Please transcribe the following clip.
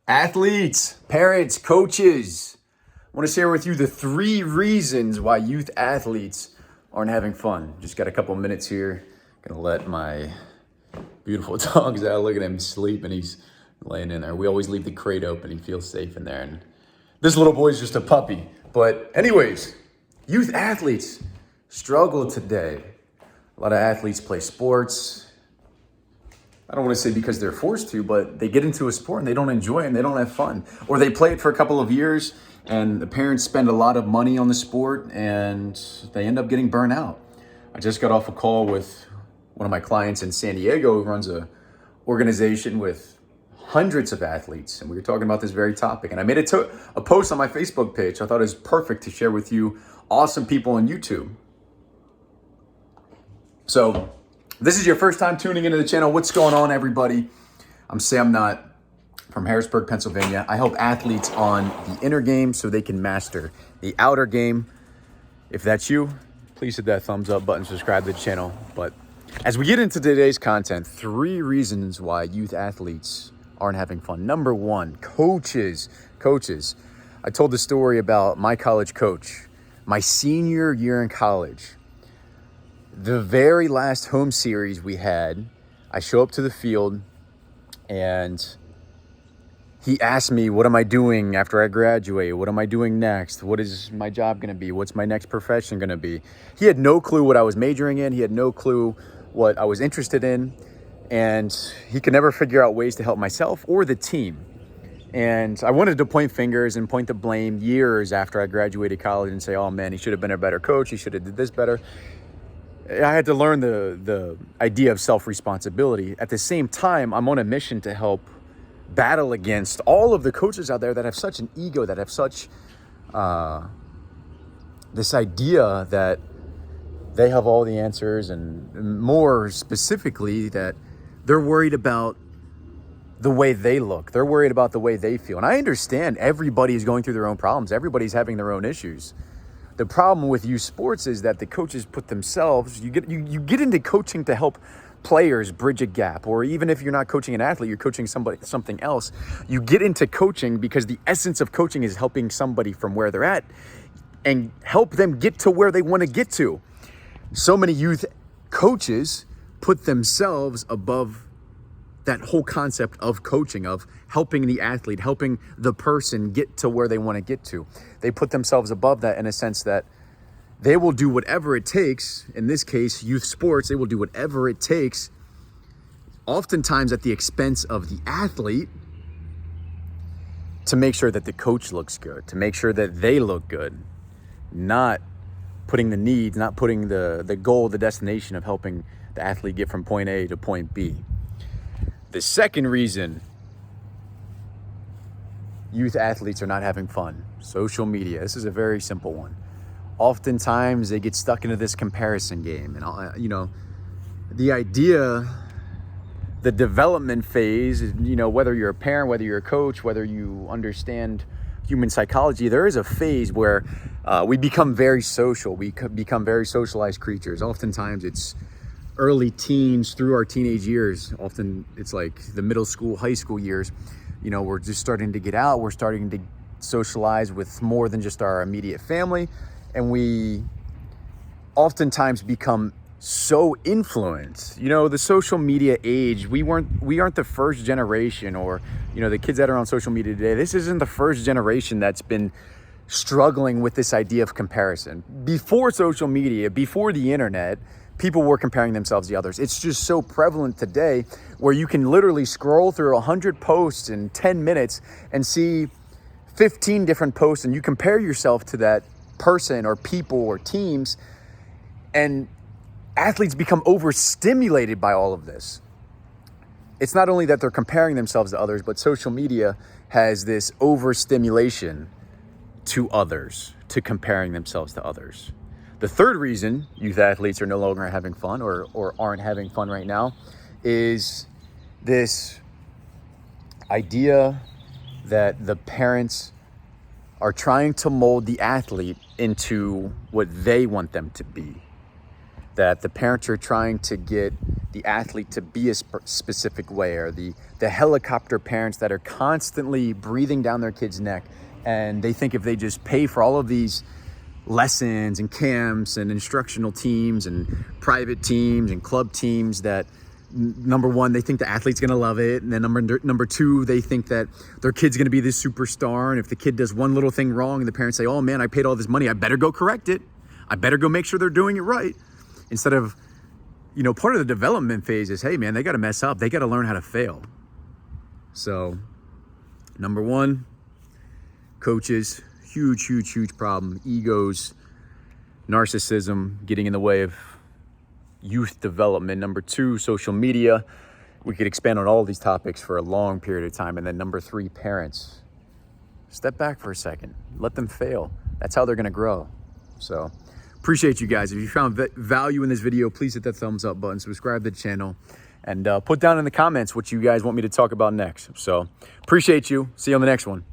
Athletes, parents, coaches, I want to share with you the 3 reasons why youth athletes aren't having fun. Just got a couple minutes here. Gonna let my beautiful dogs out. Look at him sleeping. He's laying in there. We always leave the crate open. He feels safe in there. And this little boy's just a puppy. But anyways, youth athletes struggle today. A lot of athletes play sports. I don't want to say because they're forced to, but they get into a sport and they don't enjoy it and they don't have fun. Or they play it for a couple of years and the parents spend a lot of money on the sport and they end up getting burnt out. I just got off a call with one of my clients in San Diego who runs a organization with hundreds of athletes. And we were talking about this very topic. And I made a post on my Facebook page. I thought it was perfect to share with you awesome people on YouTube. So, this is your first time tuning into the channel. What's going on, everybody? I'm Sam Nott from Harrisburg, Pennsylvania. I help athletes on the inner game so they can master the outer game. If that's you, please hit that thumbs up button, subscribe to the channel. But as we get into today's content, 3 reasons why youth athletes aren't having fun. Number 1, coaches. I told the story about my college coach, my senior year in college. The very last home series we had, I show up to the field and he asked me, what am I doing after I graduate? What am I doing next? What is my job going to be? What's my next profession going to be? He had no clue what I was majoring in. He had no clue what I was interested in. And he could never figure out ways to help myself or the team. And I wanted to point fingers and point the blame years after I graduated college and say, oh man, he should have been a better coach. He should have did this better. I had to learn the idea of self-responsibility. At the same time, I'm on a mission to help battle against all of the coaches out there that have such an ego, that have such this idea that they have all the answers, and more specifically that they're worried about the way they look. They're worried about the way they feel. And I understand everybody is going through their own problems. Everybody's having their own issues. The problem with youth sports is that the coaches put themselves, you get into coaching to help players bridge a gap, or even if you're not coaching an athlete, you're coaching something else. You get into coaching because the essence of coaching is helping somebody from where they're at and help them get to where they want to get to. So many youth coaches put themselves above that whole concept of coaching, of helping the athlete, helping the person get to where they want to get to. They put themselves above that in a sense that they will do whatever it takes. In this case, youth sports, they will do whatever it takes, oftentimes at the expense of the athlete, to make sure that the coach looks good, to make sure that they look good, not putting the needs, not putting the goal, the destination of helping the athlete get from point A to point B. The second reason youth athletes are not having fun, social media. This is a very simple one. Oftentimes they get stuck into this comparison game. And, the idea, the development phase, whether you're a parent, whether you're a coach, whether you understand human psychology, there is a phase where we become very social. We become very socialized creatures. Oftentimes it's early teens through our teenage years. Often it's like the middle school, high school years. We're just starting to get out. We're starting to socialize with more than just our immediate family. And we oftentimes become so influenced. The social media age, we aren't the first generation, or, the kids that are on social media today. This isn't the first generation that's been struggling with this idea of comparison. Before social media, before the internet, people were comparing themselves to others. It's just so prevalent today where you can literally scroll through 100 posts in 10 minutes and see 15 different posts, and you compare yourself to that person or people or teams, and athletes become overstimulated by all of this. It's not only that they're comparing themselves to others, but social media has this overstimulation to others, to comparing themselves to others. The third reason youth athletes are no longer having fun or aren't having fun right now is this idea that the parents are trying to mold the athlete into what they want them to be. That the parents are trying to get the athlete to be a specific way, or the helicopter parents that are constantly breathing down their kid's neck. And they think if they just pay for all of these lessons and camps and instructional teams and private teams and club teams, that number one, they think the athlete's going to love it. And then number two, they think that their kid's going to be this superstar. And if the kid does one little thing wrong and the parents say, oh man, I paid all this money, I better go correct it. I better go make sure they're doing it right. Instead of, part of the development phase is, hey man, they got to mess up. They got to learn how to fail. So number one, coaches, huge problem. Egos, narcissism, getting in the way of youth development. Number two, social media. We could expand on all these topics for a long period of time. And then number three, parents. Step back for a second. Let them fail. That's how they're going to grow. So appreciate you guys. If you found value in this video, please hit that thumbs up button, subscribe to the channel, and put down in the comments what you guys want me to talk about next. So appreciate you. See you on the next one.